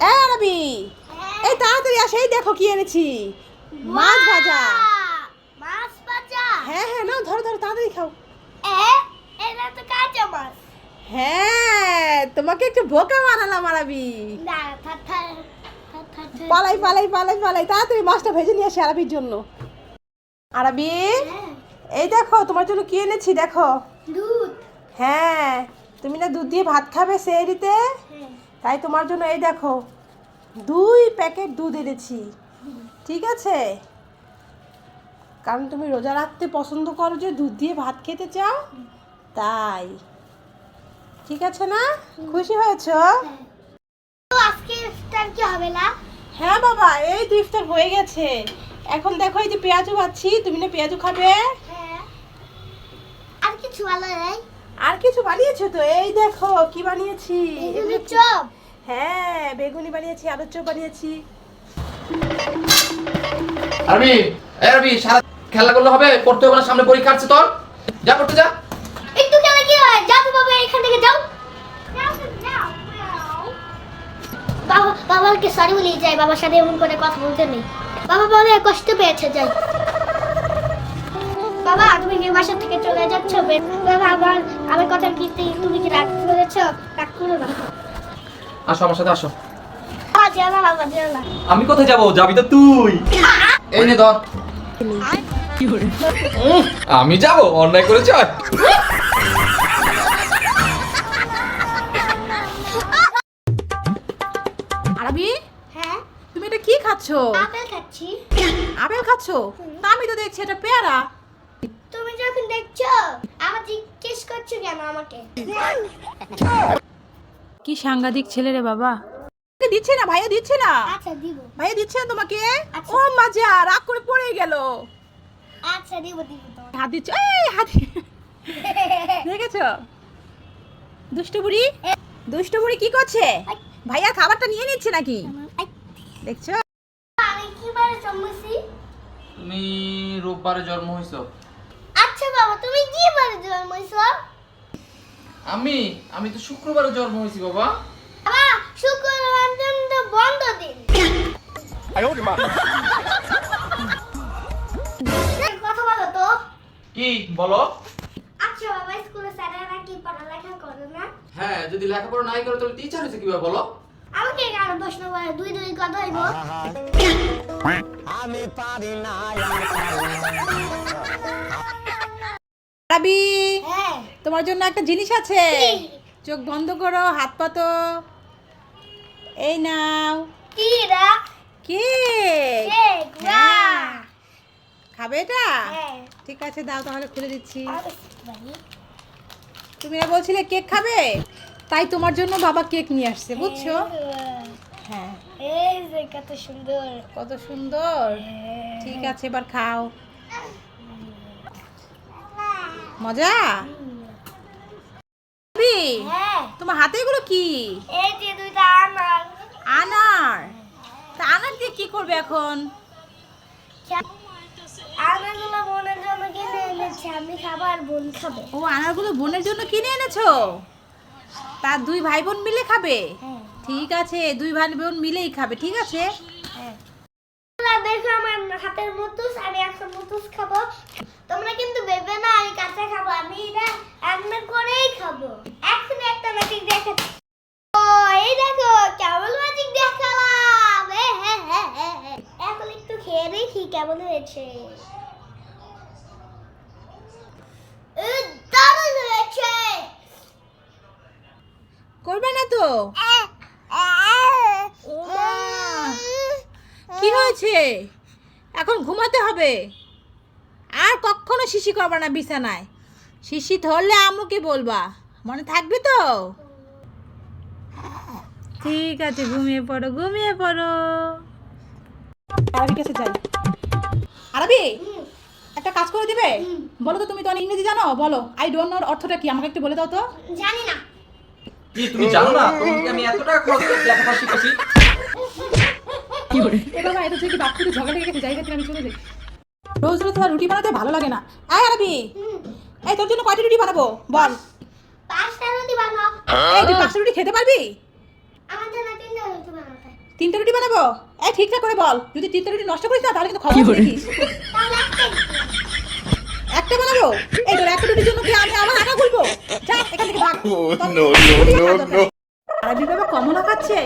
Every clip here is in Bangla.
রবি, এই তাড়াতাড়ি আসে, এই দেখো কি এনেছি, মাছ ভাজা। মাছ ভাজা? হ্যাঁ হ্যাঁ, নাও ধরো ধরো, তাড়াতাড়ি খাও। এটা তো কাঁচা মাছ। হ্যাঁ, তোমাকে একটু বোকা বানালাম আরবি। না, পালাই পালাই পালাই পালাই, তাড়াতাড়ি মাছটা ভেজে নিয়ে আসি আরবির জন্য। আরবি, এই দেখো তোমার জন্য কি এনেছি দেখো। দুধ? হ্যাঁ, তুমি না দুধ দিয়ে ভাত খাবে সেহরিতে, তাই তোমার জন্য এই দেখো 2 প্যাকেট দুধ এনেছি। ঠিক আছে, কারণ তুমি রোজা রাখতে পছন্দ করো, যে দুধ দিয়ে ভাত খেতে চাও, তাই। ঠিক আছে না? খুশি হয়েছো? তো আজকে ইফতার কি হবে না? হ্যাঁ বাবা, এই তো ইফতার হয়ে গেছে। এখন দেখো এই যে পেঁয়াজু ভাজছি, তুমি না পেঁয়াজু খাবে? হ্যাঁ। আর কিছু ভালো নেই? আর কিছু বানিয়েছো তো, এই দেখো কি বানিয়েছি। বেগুনের চপ? হ্যাঁ, বেগুনি বানিয়েছি, আলুর চপ বানিয়েছি। আরবি, এই আরবি, সারা খেলা করলে হবে? পড়তে হবে না, সামনে পরীক্ষা আছে তোর। যা পড়তে যা। একটু খেলে কি হয়? যাও তো বাবা, এখান থেকে যাও। বাবা, বাবাকে সরি বলে যাই, বাবার সাথে এমন করে কথা বলতে নেই। বাবা বলে কষ্ট পেয়েছে, যাই। বাবা, তুমি কি বাসা থেকে চলে যাচ্ছ? বাবা, আমার কথা কি তুমি কি রাগ করেছো? রাগ করো না। আসো আমার সাথে আসো। যেও না বাবা, যেও না। আমি কোথায় যাবো? যাবি তো তুই। এই নে ধর। আমি যাবো? অন্যায় করেছ। আরবি, হ্যাঁ? তুমি এটা কি খাচ্ছো? আপেল খাচ্ছি। আপেল খাচ্ছো? তা আমি তো দেখছি এটা পেয়ারা। তুমি যখন দেখছো, আমার জিজ্ঞেস করছো কেন আমাকে? কি সাংঘাতিক ছেলে রে বাবা। দিচ্ছে না, ভাইয়া দিচ্ছে না। আচ্ছা দিব। ভাইয়া দিচ্ছে না তোমাকে। আচ্ছা। ও মজা, রাগ করে পড়ে গেল। আচ্ছা দিব দিব তো। হাত দিচ্ছে, এই হাত। দেখেছো দুষ্টু বুড়ি? দুষ্টু বুড়ি কি করছে? ভাইয়া খাবারটা নিয়ে নিচ্ছে নাকি? দেখছো? আমি কি বারে জন্মেছি? তুমি রোববারে জন্ম হইছো। আচ্ছা বাবা, তুমি কি বারে জন্মেছো? আমি তো শুক্রবারে জন্ম হইছি বাবা। বাবা, শুক্রবার দিন তো বন্ধ দিন। কথা বলো তো। কি বলো? আচ্ছা বাবা, স্কুলে স্যারেরা কি পড়ালেখা করে না? হ্যাঁ, যদি লেখাপড়া নাই করে তাহলে টিচার হইছে কিভাবে বলো? আমাকে কেন প্রশ্ন করে? দুই দুই কত হইব? আমি পারি না। রাবি, হ্যাঁ। তোমার জন্য একটা জিনিস আছে। কি? চোখ বন্ধ করো, হাত পাতো। এই নাও। কি রা? কেক। কেক। হ্যাঁ। খাবে এটা? হ্যাঁ। ঠিক আছে, দাও তাহলে খুলে দিচ্ছি। বাড়ি। তুমি না বলছিলে কেক খাবে, তাই তোমার জন্য বাবা কেক নিয়ে আসছে, বুঝছো? হ্যাঁ। এই যে কত সুন্দর। কত সুন্দর। ঠিক আছে, এবার খাও। মজা? রাবি, হ্যাঁ। তোমার হাতে এগুলো কি? এই যে দুইটা আনার। আনার? তা আনার দিয়ে কি করবে এখন? আনারগুলো বোনের জন্য কিনে এনেছি, আমি খাবো আর বোন খাবে। ও, আনারগুলো বোনের জন্য কিনে এনেছো? তার 2 ভাই বোন মিলে খাবে? হ্যাঁ। ঠিক আছে, 2 ভাই বোন মিলেই খাবে, ঠিক আছে। হ্যাঁ। দেখো আমার হাতের মুতুস, আমি এখন মুতুস খাবো। তোমরা কিন্তু ভেবে না আমি কাঁচা খাবো, আমি এটা রান্না করেই খাবো। এখন একটা ম্যাজিক দেখাচ্ছি। ও, এই দেখো কেমন ম্যাজিক দেখালাম। এখন একটু খেয়ে দেখি কেমন হয়েছে। দারুণ হয়েছে। করবে না তো? ও মা, কি হয়েছে? এখন ঘুমাতে হবে, আর কখনো শিশি করবে না বিছানায়। শিশি ধরলে আম্মুকে বলবা, মনে থাকবে তো? ঠিক আছে, ঘুমিয়ে পড়ো, ঘুমিয়ে পড়ো। আরবি কাছে যাই। আরবি, একটা কাজ করে দিবে? বলো তো, তুমি তো অনেক ইংরেজি জানো, বলো আই ডোন্ট নো অর্থটা কি, আমাকে একটু বলে দাও তো। জানি না। কি তুমি জানো না? তোমাকে আমি এত টাকা খরচ করে লেখাপড়া শিখেছি। কি করে? এ বাবা, এটা যদি বাপ থেকে ঝগড়া লেগে গেছে, জায়গা থেকে আমি চলে যাই। রোজ রোজ তোমার রুটি বানাতে ভালো লাগে না। আয় আরবি, এই তোর জন্য কয়টা রুটি বানাবো বল? 5টা রুটি বানাও। এই তুই 5টা রুটি খেতে পারবি? আমার জন্য 3টা রুটি। রুটি বানাতে। 3টা রুটি বানাবো? এই ঠিকঠাক করে বল, যদি 3টা রুটি নষ্ট করিস না তাহলে কিন্তু খবর দেখিস। তাহলে একটাই দিও। একটা বানাবো? এই তোর একটা রুটির জন্য কি আমি আমার আটা খুলবো? যা এখান থেকে ভাগ। আরবি বাবা কমলা খাচ্ছে,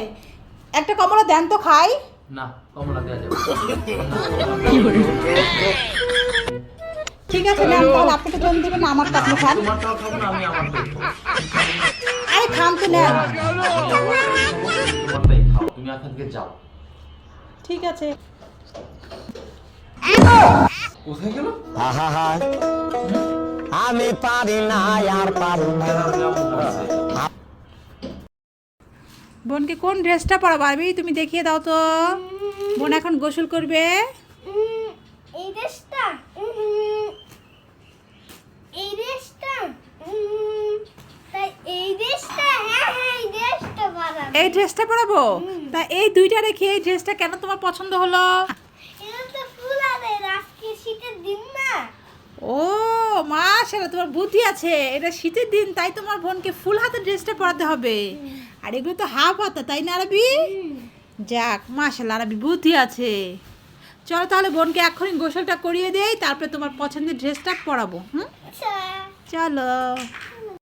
একটা কমলা দেন তো খাই। না, কমলা দেওয়া যাবে। ঠিক আছে ম্যাম, তাহলে আপনাকে জন দেবেন না আমার আপনি খান। তোমারটাও খাবো না, আমি আমারটাই খাবো। আরে খান তো নেন। তোমারটাই খাও, তুমি এখান থেকে যাও। ঠিক আছে। কোথায় গেল? আমি পারি না আর পারি না। বোনকে কোন ড্রেসটা পরাবো আরবি তুমি দেখিয়ে দাও তো। বোন এখন গোসল করবে। এই ড্রেসটা এই ড্রেসটা তাই এই ড্রেসটা হ্যাঁ হ্যাঁ এই ড্রেসটা বানাবো। এই ড্রেসটা পরাবো? তা এই দুইটা রেখে এই ড্রেসটা কেন তোমার পছন্দ হলো? এটা তো ফুল আছে, আজকে শীতের দিন না। ও মাশাআল্লাহ, তোমার বুদ্ধি আছে। এটা শীতের দিন তাই তোমার বোনকে ফুল হাতের ড্রেসটা পরাতে হবে। আর এগুলো তো হাফ হাতা, তাই না আরবি? যাক মাশাআল্লাহ, আরবি বুদ্ধি আছে। চলো তাহলে বোনকে এক্ষুনি গোসলটা করিয়ে দেই, তারপরে তোমার পছন্দের ড্রেসটা পরাবো। হুম, আচ্ছা চলো।